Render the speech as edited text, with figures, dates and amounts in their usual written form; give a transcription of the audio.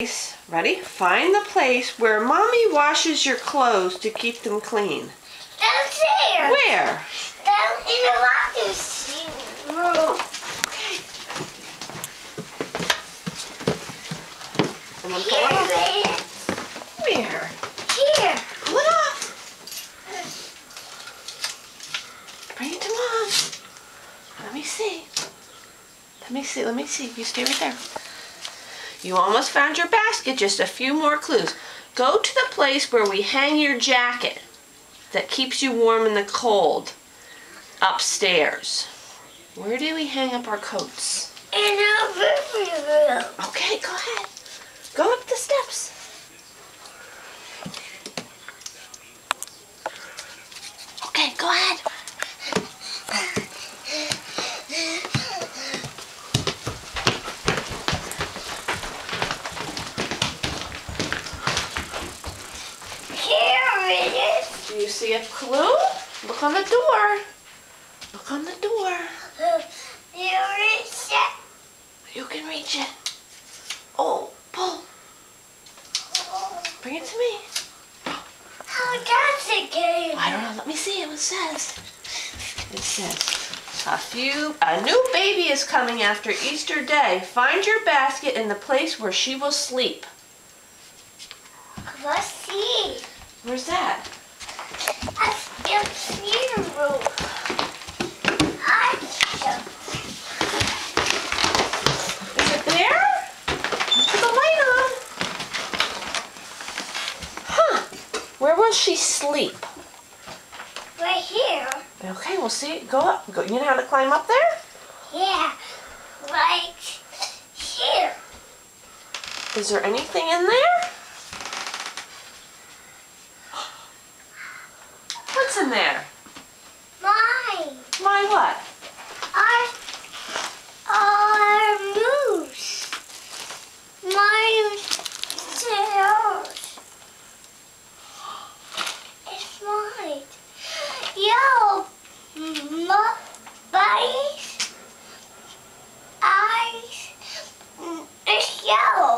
Ready? Find the place where Mommy washes your clothes to keep them clean. Downstairs. Where? Down in the washing room. Okay. And then pull it off. Where? Here. Pull it off. Bring it to Mom. Let me see. Let me see. You stay right there. You almost found your basket. Just a few more clues. Go to the place where we hang your jacket that keeps you warm in the cold. Upstairs. Where do we hang up our coats? In the living room. Okay, go ahead. Go up the steps. Okay, go ahead. Here it is. Do you see a clue? Look on the door. Look on the door. Here is it. You can reach it. Oh, pull. Bring it to me. How does it get? I don't know. Let me see what it says. It says, a new baby is coming after Easter Day. Find your basket in the place where she will sleep. Let's see. Where's that? In the room. Is it there? Put the light on. Huh. Where will she sleep? Right here. Okay, we'll see. Go up. Go. You know how to climb up there? Yeah. Right here. Is there anything in there? What's in there? Mine. My what? Our moose. My tails. It's mine. Yo, buddies. Eyes. It's yellow.